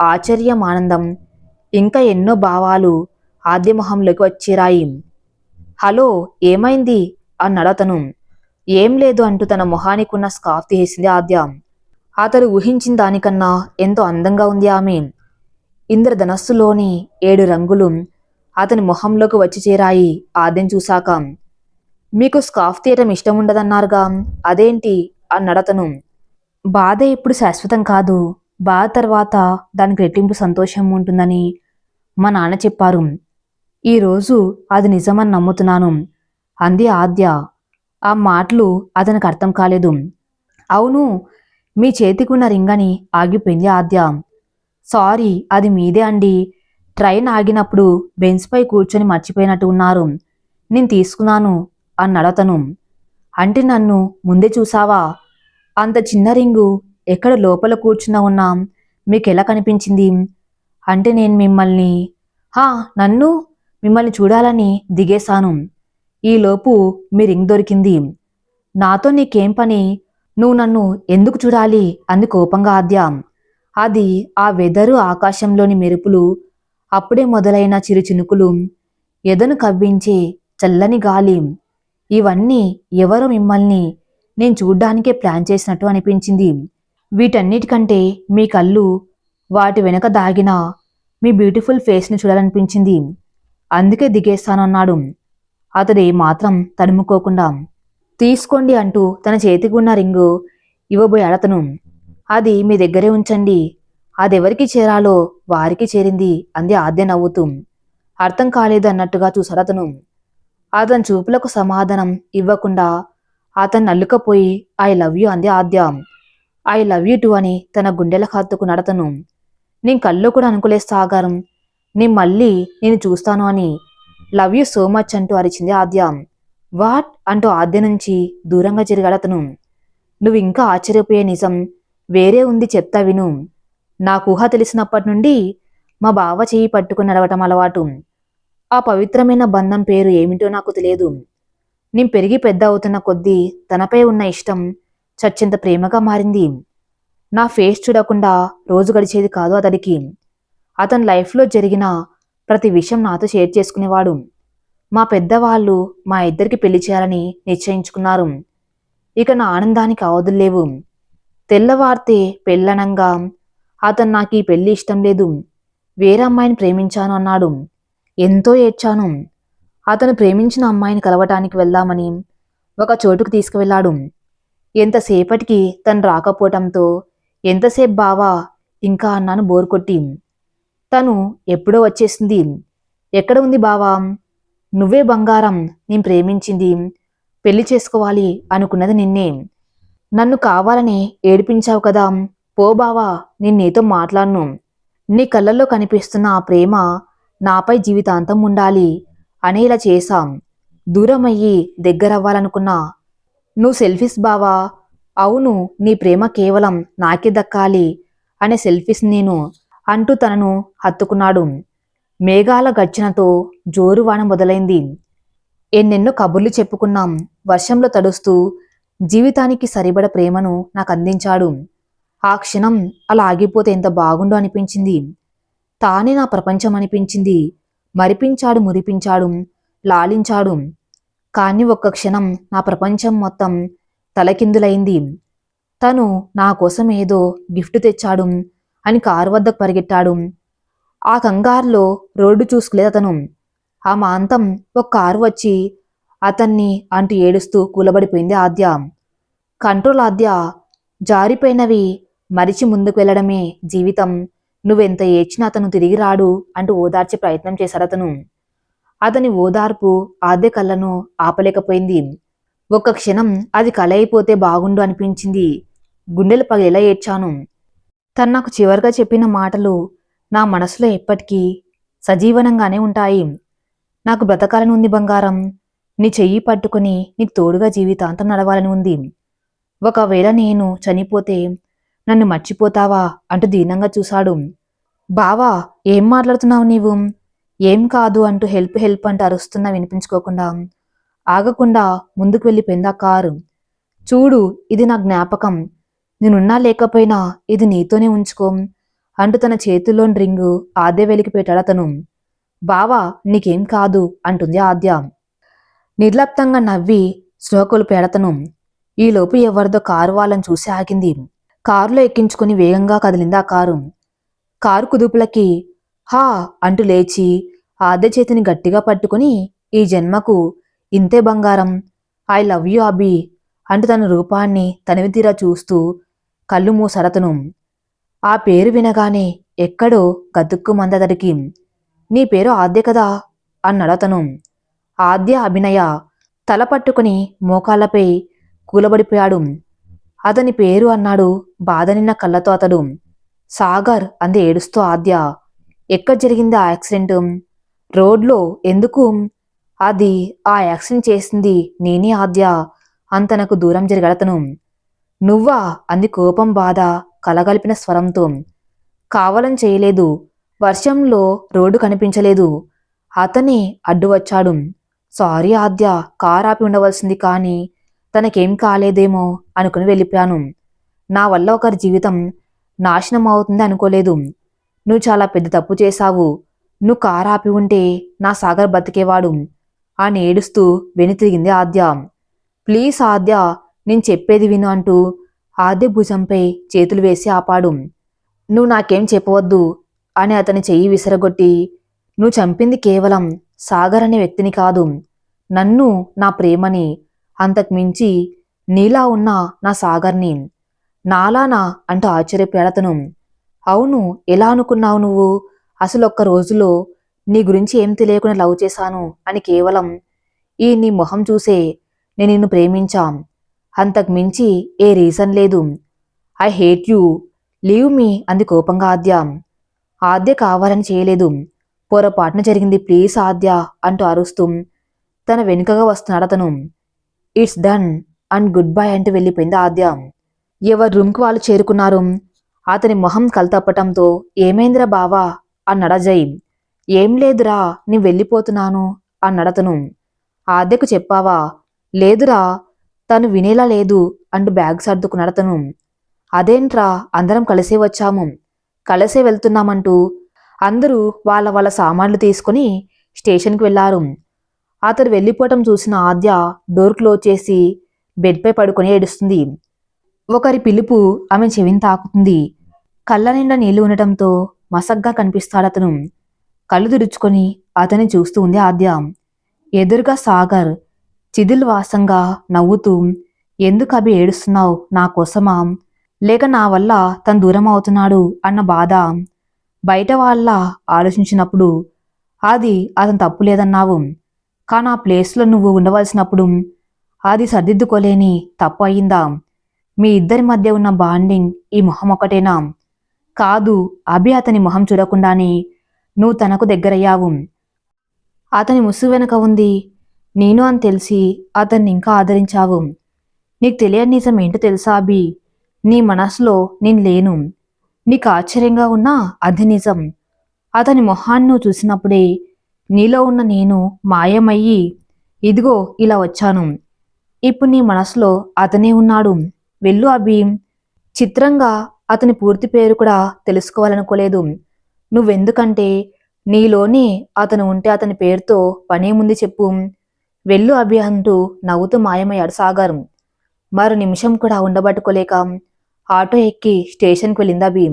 [SPEAKER 1] ఆశ్చర్యం, ఆనందం ఇంకా ఎన్నో భావాలు ఆద్య మొహంలోకి వచ్చేరాయి. హలో, ఏమైంది అన్నాడు అతను. ఏం లేదు అంటూ తన మొహానికి ఉన్న స్కార్ఫ్ తీసేసింది ఆద్య. అతడు ఊహించిన దానికన్నా ఎంతో అందంగా ఉంది ఆమె. ఇంద్రధనస్సులోని 7 రంగులు అతని మొహంలోకి వచ్చి చేరాయి ఆద్యం చూశాక. మీకు స్కార్ఫ్ తీయటం ఇష్టం ఉండదన్నారుగా, అదేంటి అన్నాడతను. బాధ ఇప్పుడు శాశ్వతం కాదు, బాధ తర్వాత దానికి రెట్టింపు సంతోషం ఉంటుందని మా నాన్న చెప్పారు. ఈరోజు అది నిజమని నమ్ముతున్నాను అంది ఆద్య. ఆ మాటలు అతనికి అర్థం కాలేదు. అవును, మీ చేతికున్న రింగని ఆగిపోయింది ఆద్య. సారీ, అది మీదే అండి. ట్రైన్ ఆగినప్పుడు బెంచ్పై కూర్చొని మర్చిపోయినట్టు ఉన్నారు, నేను తీసుకున్నాను అన్నాడతను. అంటే నన్ను ముందే చూసావా? అంత చిన్న రింగు ఎక్కడ లోపల కూర్చున్న ఉన్నా మీకెలా కనిపించింది? అంటే నేను నన్ను మిమ్మల్ని చూడాలని దిగేశాను. ఈలోపు మీ రింగ్ దొరికింది. నాతో నీకేం పని? నువ్వు నన్ను ఎందుకు చూడాలి అంది కోపంగా ఆద్య. అది ఆ వెదరు, ఆకాశంలోని మెరుపులు, అప్పుడే మొదలైన చిరు చినుకులు, ఎదను కవ్వించే చల్లని గాలి, ఇవన్నీ ఎవరో మిమ్మల్ని నేను చూడ్డానికే ప్లాన్ చేసినట్టు అనిపించింది. వీటన్నిటికంటే మీ కళ్ళు, వాటి వెనక దాగిన మీ బ్యూటిఫుల్ ఫేస్ని చూడాలనిపించింది. అందుకే దిగేస్తానన్నాడు అతడే మాత్రం తడుముకోకుండా. తీసుకోండి అంటూ తన చేతికి ఉన్న రింగు ఇవ్వబోయాడతను. అది మీ దగ్గరే ఉంచండి, అదెవరికి చేరాలో వారికి చేరింది అంది ఆద్య నవ్వుతూ. అర్థం కాలేదు అన్నట్టుగా చూశాడతను. అతని చూపులకు సమాధానం ఇవ్వకుండా అతన్ని అల్లుకపోయి ఐ లవ్ యూ అంది ఆద్య. ఐ లవ్ యూ టూ అని తన గుండెలకు హత్తుకున్నాడతను. నేను కళ్ళు కూడా అనుకులేస్తా ఆగారం, నేను చూస్తాను అని. లవ్ యూ సో మచ్ అంటూ అరిచింది ఆద్య. వాట్ అంటూ ఆద్య నుంచి దూరంగా జరిగాడతను. నువ్వు ఇంకా ఆశ్చర్యపోయే నిజం వేరే ఉంది, చెప్తా విను. నాకు ఊహ తెలిసినప్పటి నుండి మా బావ చెయ్యి పట్టుకుని నడవటం అలవాటు. ఆ పవిత్రమైన బంధం పేరు ఏమిటో నాకు తెలియదు. నేను పెరిగి పెద్ద అవుతున్న కొద్దీ తనపై ఉన్న ఇష్టం చచ్చెంత ప్రేమగా మారింది. నా ఫేస్ చూడకుండా రోజు గడిచేది కాదు అతడికి. అతని లైఫ్లో జరిగిన ప్రతి విషయం నాతో షేర్ చేసుకునేవాడు. మా పెద్దవాళ్ళు మా ఇద్దరికి పెళ్లి చేయాలని నిశ్చయించుకున్నారు. ఇక నా ఆనందానికి అవధులు లేవు. తెల్లవారితే పెళ్ళనంగా అతను నాకు ఈ పెళ్లి ఇష్టం లేదు, వేరే అమ్మాయిని ప్రేమించాను అన్నాడు. ఎంతో ఏడ్చాను. అతను ప్రేమించిన అమ్మాయిని కలవటానికి వెళ్దామని ఒక చోటుకు తీసుకువెళ్ళాడు. ఎంతసేపటికి తను రాకపోవటంతో ఎంతసేపు బావా ఇంకా అన్నాను బోర్ కొట్టి. తను ఎప్పుడో వచ్చేసింది. ఎక్కడ ఉంది బావా? నువ్వే బంగారం, నేను ప్రేమించింది, పెళ్లి చేసుకోవాలి అనుకున్నది నిన్నే. నన్ను కావాలని ఏడిపించావు కదా, పో బావా, నేను నీతో మాట్లాడను. నీ కళ్ళల్లో కనిపిస్తున్న ఆ ప్రేమ నాపై జీవితాంతం ఉండాలి అని ఇలా చేశాం. దూరమయ్యి దగ్గరవ్వాలనుకున్నా. నువ్వు సెల్ఫిష్ బావా. అవును, నీ ప్రేమ కేవలం నాకే దక్కాలి అనే సెల్ఫిష్ నేను అంటూ తనను హత్తుకున్నాడు. మేఘాల గర్జనతో జోరువాన మొదలైంది. ఎన్నెన్నో కబుర్లు చెప్పుకున్నాం. వర్షంలో తడుస్తూ జీవితానికి సరిపడ ప్రేమను నాకు అందించాడు. ఆ క్షణం అలా ఆగిపోతే ఎంత బాగుండో అనిపించింది. తానే నా ప్రపంచం అనిపించింది. మరిపించాడు, మురిపించాడు, లాలించాడు. కానీ ఒక్క క్షణం నా ప్రపంచం మొత్తం తలకిందులైంది. తను నా కోసం ఏదో గిఫ్ట్ తెచ్చాడు అని కారు వద్దకు పరిగెట్టాడు. ఆ కంగారులో రోడ్డు చూసుకోలేదు అతను. ఆ మాంతం ఒక కారు వచ్చి అతన్ని అంటూ ఏడుస్తూ కూలబడిపోయింది ఆద్య. కంట్రోల్ ఆద్య, జారిపోయినవి మరిచి ముందుకు వెళ్లడమే జీవితం. నువ్వెంత ఏడ్చినా అతను తిరిగి రాడు అంటూ ఓదార్చే ప్రయత్నం చేశాడతను. అతని ఓదార్పు ఆద్య కళ్ళను ఆపలేకపోయింది. ఒక్క క్షణం అది కల అయిపోతే బాగుండు అనిపించింది. గుండెలు పగిలేలా ఏడ్చాను. తను నాకు చివరిగా చెప్పిన మాటలు నా మనసులో ఎప్పటికీ సజీవనంగానే ఉంటాయి. నాకు బ్రతకాలని ఉంది బంగారం. నీ చెయ్యి పట్టుకుని నీకు తోడుగా జీవితాంతం నడవాలని ఉంది. ఒకవేళ నేను చనిపోతే నన్ను మర్చిపోతావా అంటూ దీనంగా చూశాడు. బావా, ఏం మాట్లాడుతున్నావు నీవు? ఏం కాదు అంటూ హెల్ప్ హెల్ప్ అంటూ అరుస్తున్నా వినిపించుకోకుండా ఆగకుండా ముందుకు వెళ్ళిపోయింది ఆ కారు. చూడు, ఇది నా జ్ఞాపకం. నేనున్నా లేకపోయినా ఇది నీతోనే ఉంచుకో అంటూ తన చేతుల్లోని రింగు ఆద్య వెలికి పెట్టాడు అతను. బావా, నీకేం కాదు అంటుంది ఆద్య. నిర్లప్తంగా నవ్వి స్లోకొలిపాడు అతను. ఈలోపు ఎవరిదో కారు వాళ్ళని చూసి ఆగింది. కారులో ఎక్కించుకుని వేగంగా కదిలింది ఆ కారు. కారు కుదుపులకి హా అంటూ లేచి ఆద్య చేతిని గట్టిగా పట్టుకుని, ఈ జన్మకు ఇంతే బంగారం, ఐ లవ్ యూ అభి అంటూ తన రూపాన్ని తనివి తీరా చూస్తూ కళ్ళు మూసరతను. ఆ పేరు వినగానే ఎక్కడో గతుక్కుమందతడికి. నీ పేరు ఆద్య కదా అన్నాడు అతను. ఆద్య అభినయ తల పట్టుకుని మోకాళ్లపై కూలబడిపోయాడు. అతని పేరు అన్నాడు బాధ నిన్న కళ్ళతో అతడు. సాగర్ అంది ఏడుస్తూ ఆద్య. ఎక్కడ జరిగింది ఆ యాక్సిడెంట్? రోడ్లో. ఎందుకు? అది ఆ యాక్సిడెంట్ చేసింది నేనే ఆద్య అంతనకు దూరం జరిగాడతను. నువ్వా అంది కోపం బాధ కలగలిపిన స్వరంతో. కావాలని చేయలేదు. వర్షంలో రోడ్డు కనిపించలేదు. అతనే అడ్డు వచ్చాడు. సారీ ఆద్య, కారు ఆపి ఉండవలసింది, కానీ తనకేం కాలేదేమో అనుకుని వెళ్ళిపోయాను. నా వల్ల ఒకరి జీవితం నాశనం అవుతుంది అనుకోలేదు. నువ్వు చాలా పెద్ద తప్పు చేశావు. నువ్వు కారు ఆపి ఉంటే నా సాగర్ బతికేవాడు అని ఏడుస్తూ వెనుతిరిగింది ఆద్య. ప్లీజ్ ఆద్య, నేను చెప్పేది విను అంటూ ఆద్య భుజంపై చేతులు వేసి ఆపాడు. నువ్వు నాకేం చెప్పవద్దు అని అతని చెయ్యి విసరగొట్టి, నువ్వు చంపింది కేవలం సాగర్ అనే వ్యక్తిని కాదు, నన్ను, నా ప్రేమని, అంతకుమించి నీలా ఉన్న నా సాగర్ని. నాలానా అంటూ ఆశ్చర్యపోయాడతను. అవును, ఎలా అనుకున్నావు నువ్వు? అసలు ఒక్క రోజులో నీ గురించి ఏం తెలియకుండా లవ్ చేశాను అని కేవలం ఈ నీ మొహం చూసే నేను నిన్ను ప్రేమించాం. అంతకుమించి ఏ రీజన్ లేదు. I hate you, leave me అంది కోపంగా ఆద్య. ఆద్య కావాలని చేయలేదు, పొరపాటున జరిగింది, ప్లీజ్ ఆద్య అంటూ అరుస్తూ తన వెనుకగా వస్తున్నాడు అతను. It's done and good bye అంటూ వెళ్ళిపోయింది ఆద్య. ఎవరి రూమ్కి వాళ్ళు చేరుకున్నారు. అతని మొహం కలతప్పటంతో ఏమైందిరా బావా అన్నాడు అజయ్. ఏం లేదురా, నీ వెళ్ళిపోతున్నాను అన్నాడతను. ఆద్యకు చెప్పావా? లేదురా, తను వినేలా లేదు అంటూ బ్యాగ్ సర్దుకున్నాడతను. అదేంట్రా, అందరం కలిసే వచ్చాము, కలిసే వెళ్తున్నామంటూ అందరూ వాళ్ళ వాళ్ళ సామాన్లు తీసుకుని స్టేషన్కి వెళ్లారు. అతడు వెళ్ళిపోవటం చూసిన ఆద్య డోర్ క్లోజ్ చేసి బెడ్పై పడుకొని ఏడుస్తుంది. ఒకరి పిలుపు ఆమె చెవిని తాకుతుంది. కళ్ళ నిండా నీళ్లు ఉండటంతో మసగ్గా కనిపిస్తాడతను. కళ్ళు తుడుచుకొని అతన్ని చూస్తూ ఉంది ఆద్య. ఎదురుగా సాగర్ చిదిల్ వాసంగా నవ్వుతూ, ఎందుకు అభి ఏడుస్తున్నావు? నా కోసమా, లేక నా వల్ల తను దూరం అవుతున్నాడు అన్న బాధ? బయట వాళ్ళ ఆలోచించినప్పుడు అది అతను తప్పు లేదన్నావు, కానీ ఆ ప్లేస్లో నువ్వు ఉండవలసినప్పుడు అది సర్దిద్దుకోలేని తప్పు అయిందా? మీ ఇద్దరి మధ్య ఉన్న బాండింగ్ ఈ మొహం ఒకటేనా? కాదు, అభి అతని మొహం చూడకుండానే నువ్వు తనకు దగ్గరయ్యావు. అతని ముసుగు వెనక ఉంది నేను అని తెలిసి అతన్ని ఇంకా ఆదరించావు. నీకు తెలియని నిజం ఏంటో తెలుసా అభి? నీ మనసులో నేను లేను. నీకు ఆశ్చర్యంగా ఉన్నా అది నిజం. అతని మొహాన్ని నువ్వు చూసినప్పుడే నీలో ఉన్న నేను మాయమయ్యి ఇదిగో ఇలా వచ్చాను. ఇప్పుడు నీ మనసులో అతనే ఉన్నాడు. వెళ్ళు అభి. చిత్రంగా అతని పూర్తి పేరు కూడా తెలుసుకోవాలనుకోలేదు నువ్వెందుకంటే నీలోనే అతను ఉంటే అతని పేరుతో పనేముంది చెప్పు. వెళ్ళు అభి అంటూ నవ్వుతూ మాయమయ్యాడు సాగర్. మరో నిమిషం కూడా ఉండబట్టుకోలేక ఆటో ఎక్కి స్టేషన్కి వెళ్ళింది అభి.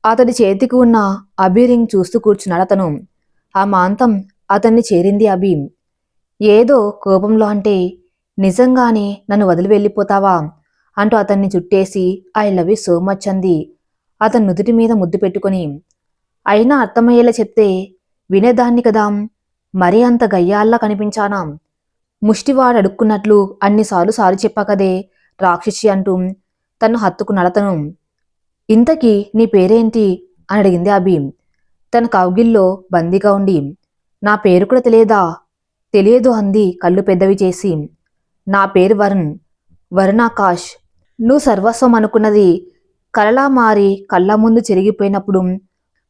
[SPEAKER 1] అతడి చేతికి ఉన్న అభి రింగ్ చూస్తూ కూర్చున్నాడు అతను. ఆ మాంతం అతన్ని చేరింది అభి. ఏదో కోపంలో అంటే, నిజంగానే నన్ను వదిలి వెళ్ళిపోతావా అంటూ అతన్ని చుట్టేసి I love you so much అంది అతని నుదుటి మీద ముద్దు పెట్టుకుని. అయినా అర్థమయ్యేలా చెప్తే వినేదాన్ని కదా, మరీ అంత గయ్యాల్లా కనిపించానా? ముష్టివాడు అడుక్కున్నట్లు అన్నిసార్లు సారి చెప్పాకదే రాక్షసి అంటూ తను హత్తుకున్నాడతను. ఇంతకీ నీ పేరేంటి అని అడిగింది అభి తన కౌగిల్లో బందీగా ఉండి. నా పేరు కూడా తెలియదా? తెలియదు అంది కళ్ళు పెద్దవి చేసి. నా పేరు వరుణ్, వరుణాకాష్. నువ్వు సర్వస్వం అనుకున్నది కలలా మారి కళ్ళ ముందు చెరిగిపోయినప్పుడు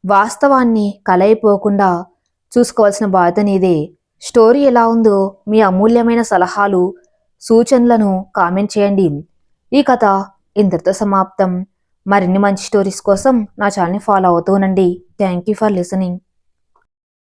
[SPEAKER 1] వాస్తవాన్ని కలయిపోకుండా చూసుకోవాల్సిన బాధ్యత నీదే. స్టోరీ ఎలా ఉందో మీ అమూల్యమైన సలహాలు, సూచనలను కామెంట్ చేయండి. ఈ కథ ఇంతటితో సమాప్తం. మరిన్ని మంచి స్టోరీస్ కోసం నా ఛానల్ని ఫాలో అవుతూ ఉండండి. Thank you for listening.